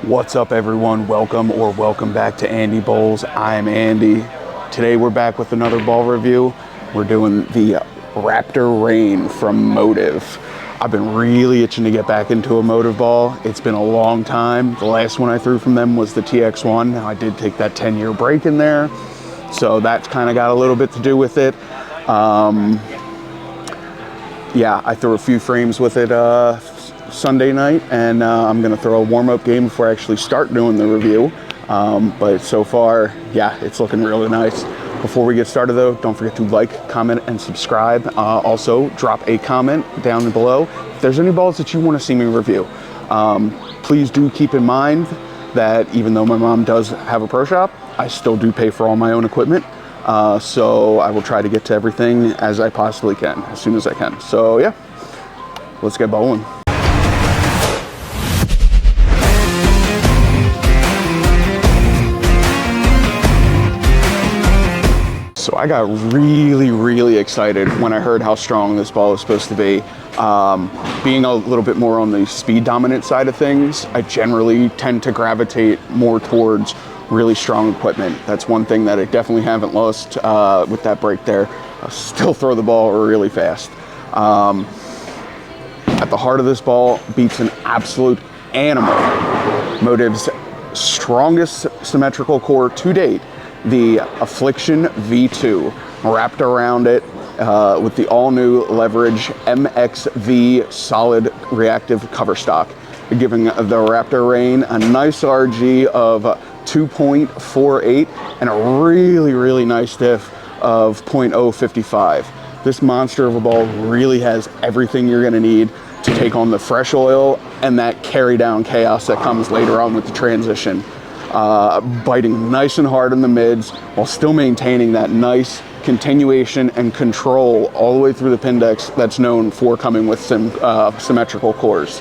What's up, everyone? Welcome back to Andy Bowls. I'm Andy. Today we're back with another ball review. We're doing the RAPTOR REIGN from Motiv. I've been really itching to get back into a Motiv ball. It's been a long time. The last one I threw from them was the TX1. Now I did take that 10-year break in there, so that's kind of got a little bit to do with it. Yeah, I threw a few frames with it Sunday night, and I'm gonna throw a warm-up game before I actually start doing the review. But so far, yeah, it's looking really nice. Before we get started though, don't forget to like, comment, and subscribe. Also, drop a comment down below if there's any balls that you want to see me review. Please do keep in mind that even though my mom does have a pro shop, I still do pay for all my own equipment. So I will try to get to everything as I possibly can, as soon as I can. So yeah, let's get bowling. So I got really excited when I heard how strong this ball is supposed to be. Being a little bit more on the speed dominant side of things, I generally tend to gravitate more towards really strong equipment. That's one thing that I definitely haven't lost with that break there. I still throw the ball really fast. At the heart of this ball beats an absolute animal. Motiv's strongest symmetrical core to date, the Affliction V2, wrapped around it with the all-new leverage MXV solid reactive cover stock, giving the RAPTOR REIGN a nice RG of 2.48 and a really nice diff of 0.055. This monster of a ball really has everything you're gonna need to take on the fresh oil and that carry down chaos that comes later on with the transition. Biting nice and hard in the mids while still maintaining that nice continuation and control all the way through the Pindex that's known for coming with some symmetrical cores.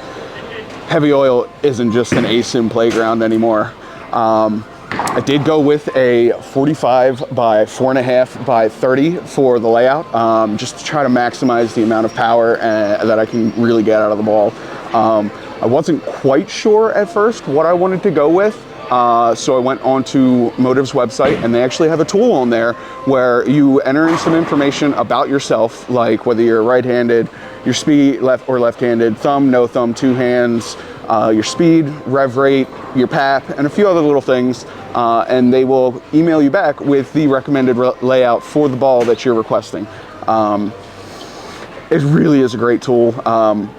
Heavy oil isn't just an ASIM playground anymore. I did go with a 45 by 4.5 by 30 for the layout, just to try to maximize the amount of power that I can really get out of the ball. I wasn't quite sure at first what I wanted to go with. So I went onto Motiv's website, and they actually have a tool on there where you enter in some information about yourself, like whether you're right-handed, your speed, left or left-handed, thumb, no thumb, two hands, your speed, rev rate, your PAP, and a few other little things. And they will email you back with the recommended layout for the ball that you're requesting. It really is a great tool.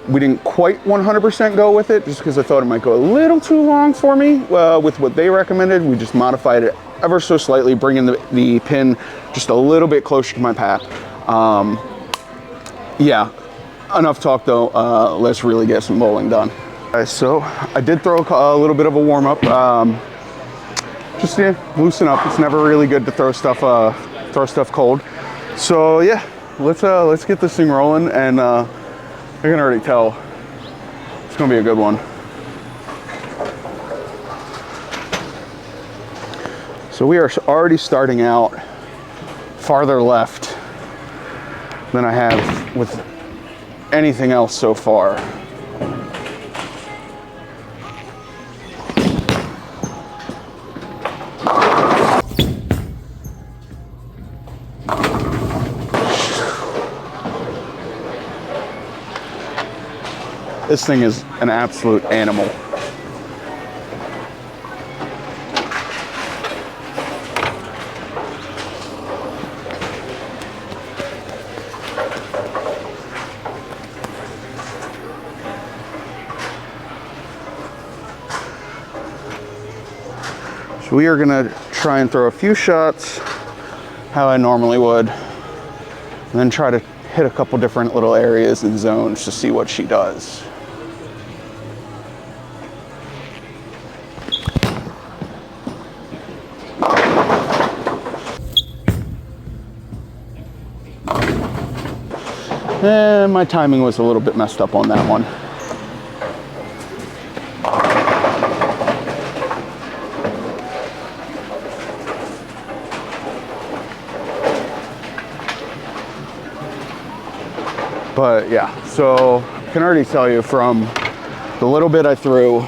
We didn't quite 100% go with it just because I thought it might go a little too long for me with what they recommended. We just modified it ever so slightly, bringing the pin just a little bit closer to my PAP. Yeah, enough talk though. Let's really get some bowling done. So I did throw a little bit of a warm-up. Just to loosen up. It's never really good to throw stuff cold. So yeah. Let's get this thing rolling, and I can already tell it's gonna be a good one. So we are already starting out farther left than I have with anything else so far. This thing is an absolute animal. So we are gonna try and throw a few shots how I normally would, and then try to hit a couple different little areas and zones to see what she does. And my timing was a little bit messed up on that one. But yeah, so I can already tell you from the little bit I threw,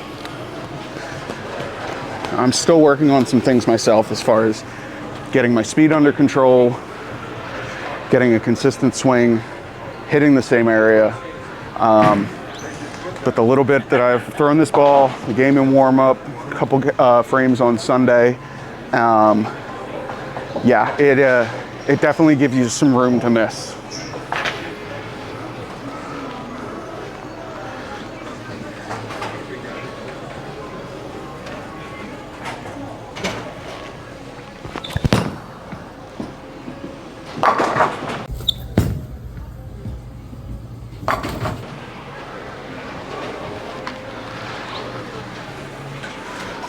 I'm still working on some things myself as far as getting my speed under control, getting a consistent swing, hitting the same area. But the little bit that I've thrown this ball, the game in warm up, a couple frames on Sunday, yeah, it definitely gives you some room to miss.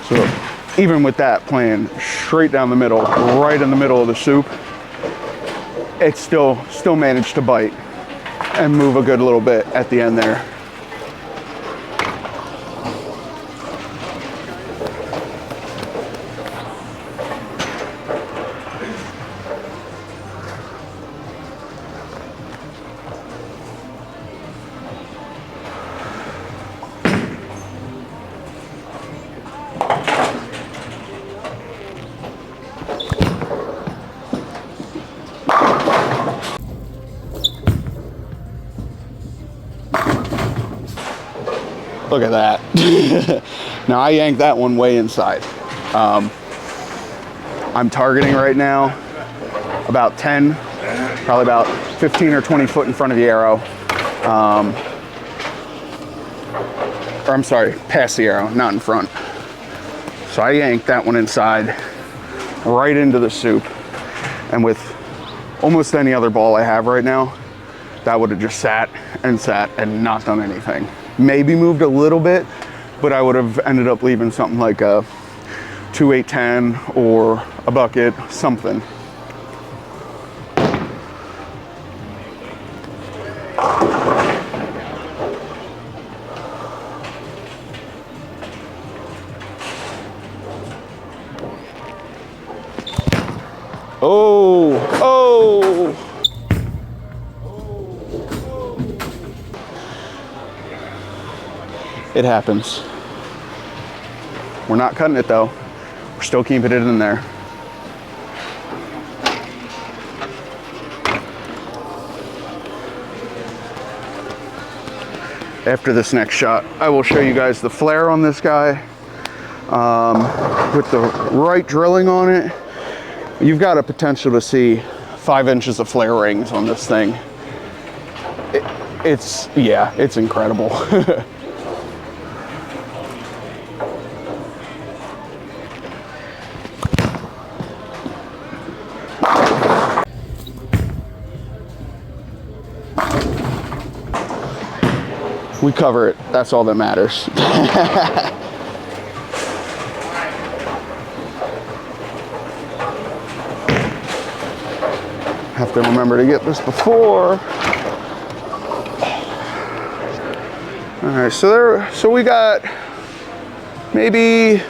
So even with that playing straight down the middle, right in the middle of the soup, it still managed to bite and move a good little bit at the end there. Look at that. Now I yanked that one way inside. I'm targeting right now about 10, probably about 15 or 20 foot in front of the arrow. Or I'm sorry, past the arrow, not in front. So I yanked that one inside, right into the soup. And with almost any other ball I have right now, that would have just sat and not done anything. Maybe moved a little bit, but I would have ended up leaving something like a 2-8-10 or a bucket, something. Oh. It happens. We're not cutting it though. We're still keeping it in there. After this next shot, I will show you guys the flare on this guy. With the right drilling on it, you've got a potential to see 5 inches of flare rings on this thing. It's incredible. We cover it, that's all that matters. Have to remember to get this before. All right, so we got maybe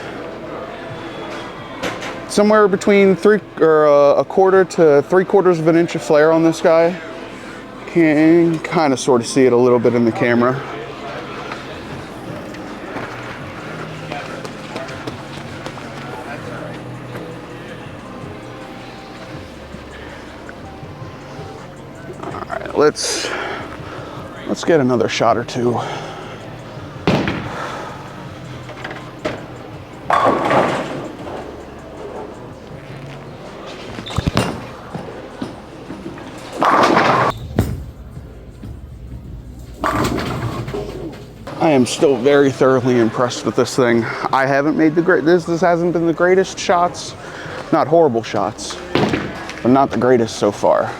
somewhere between a quarter to 3/4 of an inch of flare on this guy. Can kind of sort of see it a little bit in the camera. Let's get another shot or two. I am still very thoroughly impressed with this thing. I haven't made this hasn't been the greatest shots, not horrible shots, but not the greatest so far.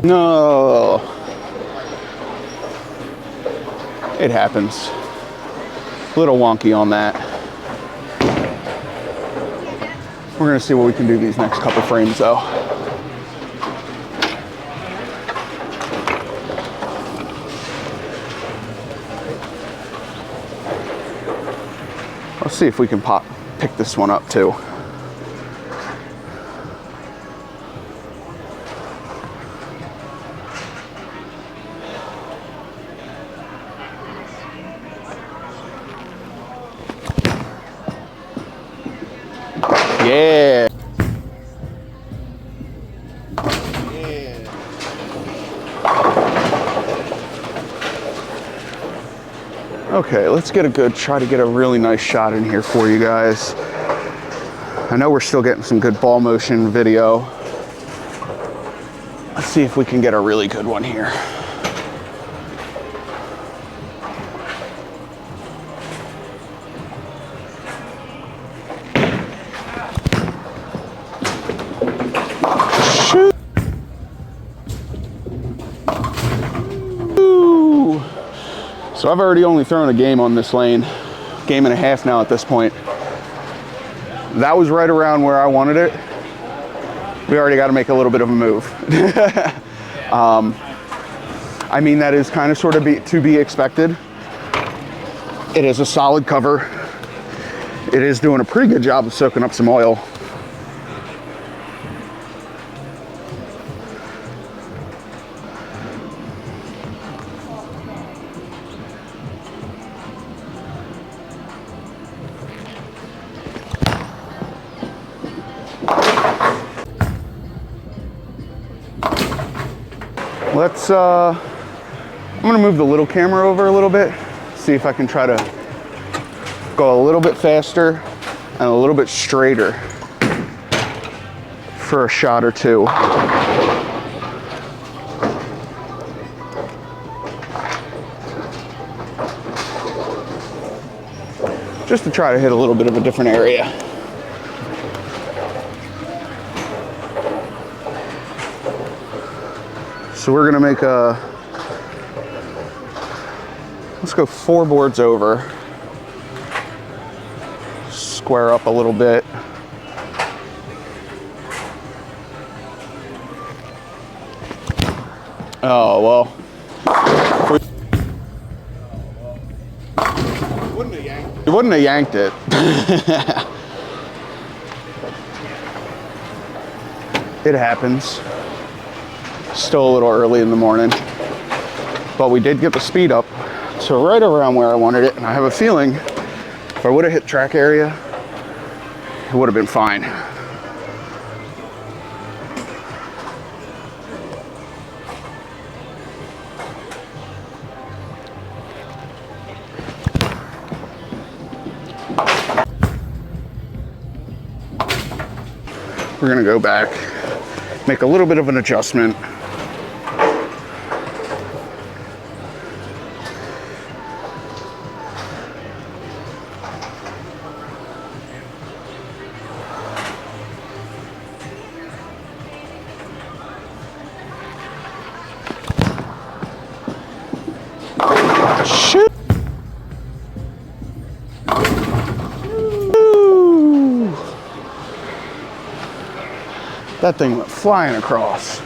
No, it happens. A little wonky on that. We're gonna see what we can do these next couple frames though. Let's see if we can pick this one up too. Yeah. Okay, let's try to get a really nice shot in here for you guys. I know we're still getting some good ball motion video. Let's see if we can get a really good one here. So I've already only thrown a game on this lane, game and a half now at this point. That was right around where I wanted it. We already got to make a little bit of a move. I mean, that is kind of sort of to be expected. It is a solid cover. It is doing a pretty good job of soaking up some oil. I'm gonna move the little camera over a little bit, see if I can try to go a little bit faster and a little bit straighter for a shot or two. Just to try to hit a little bit of a different area. So we're gonna make let's go 4 boards over. Square up a little bit. Oh, well. You wouldn't have yanked it. It happens. Still a little early in the morning, but we did get the speed up to right around where I wanted it, and I have a feeling if I would have hit track area, it would have been fine. We're gonna go back, make a little bit of an adjustment. Shoot! Ooh. That thing went flying across.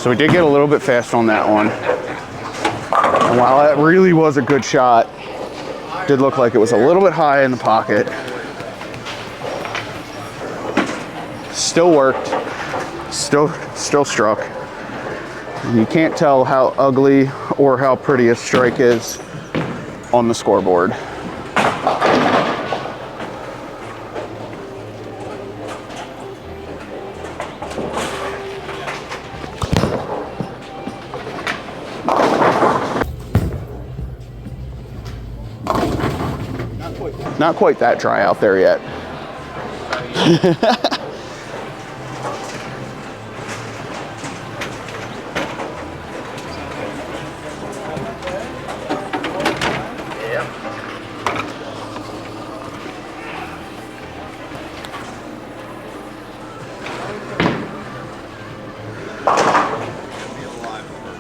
So we did get a little bit fast on that one. And while that really was a good shot, it did look like it was a little bit high in the pocket. Still worked. Still struck. And you can't tell how ugly or how pretty a strike is on the scoreboard. Not quite that dry out there yet.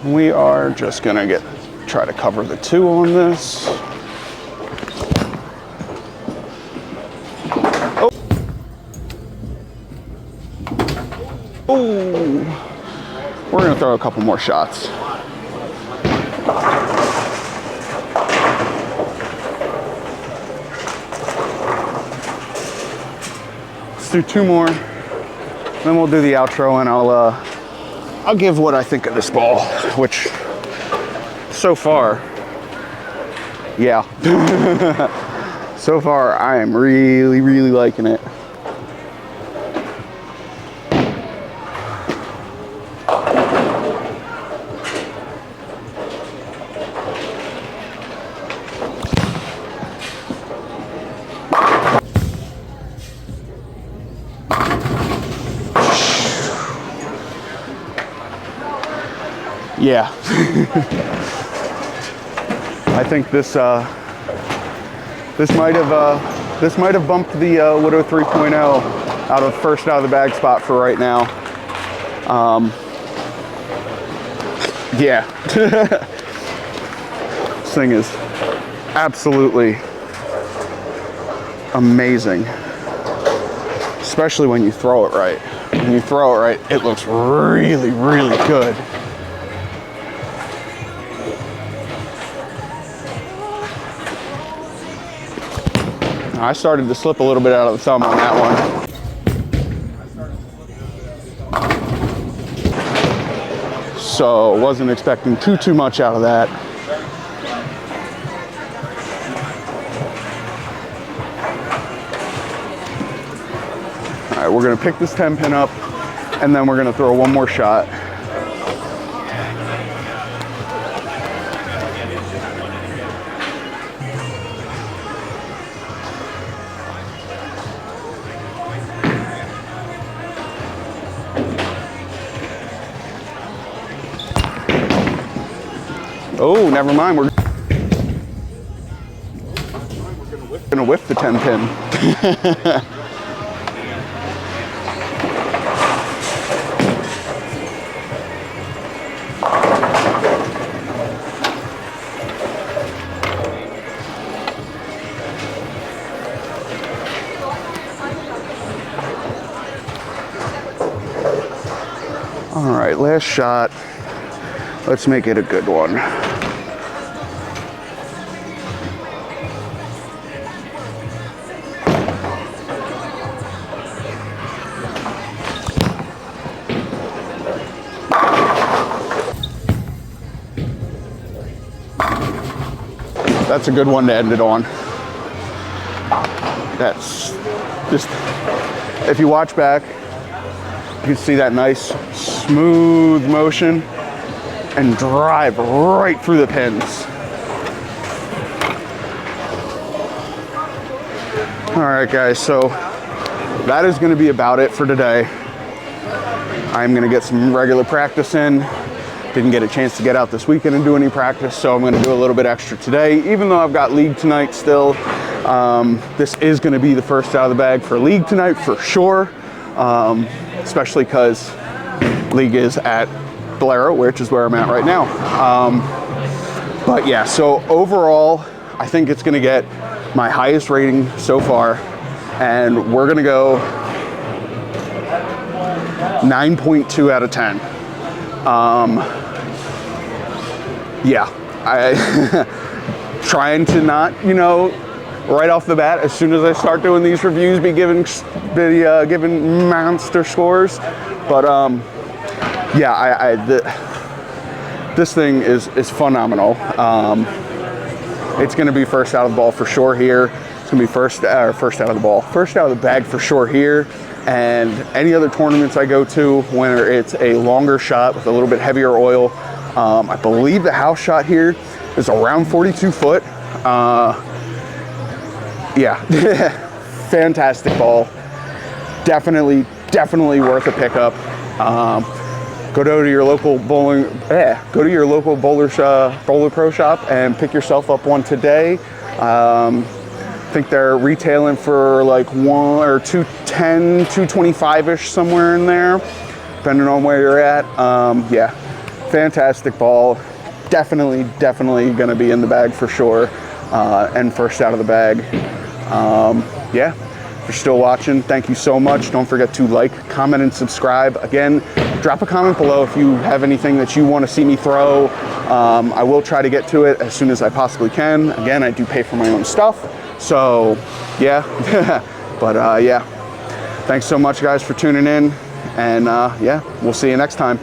We are just gonna try to cover the 2 on this. Oh, we're gonna throw a couple more shots. Let's do 2 more, then we'll do the outro, and I'll give what I think of this ball, which so far, yeah, so far I am really, really liking it. Yeah. I think this might have bumped the Widow 3.0 out of first out of the bag spot for right now. Yeah. This thing is absolutely amazing, especially when you throw it right. When you throw it right, it looks really, really good. I started to slip a little bit out of the thumb on that one. So wasn't expecting too much out of that. All right, we're gonna pick this 10 pin up, and then we're gonna throw one more shot. Oh, never mind. We're gonna whiff the 10 pin. All right, last shot. Let's make it a good one. That's a good one to end it on. That's just, if you watch back, you can see that nice smooth motion and drive right through the pins. All right, guys, so that is going to be about it for today. I'm going to get some regular practice in. Didn't get a chance to get out this weekend and do any practice, so I'm going to do a little bit extra today, even though I've got league tonight still. This is going to be the first out of the bag for league tonight for sure, especially because league is at Bolero, which is where I'm at right now. But yeah, so overall, I think it's going to get my highest rating so far, and we're going to go 9.2 out of 10. Yeah, I trying to not, you know, right off the bat, as soon as I start doing these reviews, be giving monster scores. But yeah, this thing is phenomenal. It's going to be first out of the ball for sure here. It's going to be first out of the bag for sure here. And any other tournaments I go to, where it's a longer shot with a little bit heavier oil, I believe the house shot here is around 42 foot. Yeah, fantastic ball. Definitely worth a pickup. Go to your local bowler pro shop and pick yourself up one today. I think they're retailing for like $1 or $210, $225-ish, somewhere in there, depending on where you're at. Yeah, fantastic ball. Definitely gonna be in the bag for sure, and first out of the bag. Yeah, If you're still watching, thank you so much. Don't forget to like, comment, and subscribe. Again, drop a comment below if you have anything that you want to see me throw. I will try to get to it as soon as I possibly can. Again, I do pay for my own stuff, so yeah. But yeah, thanks so much guys for tuning in, and yeah, we'll see you next time.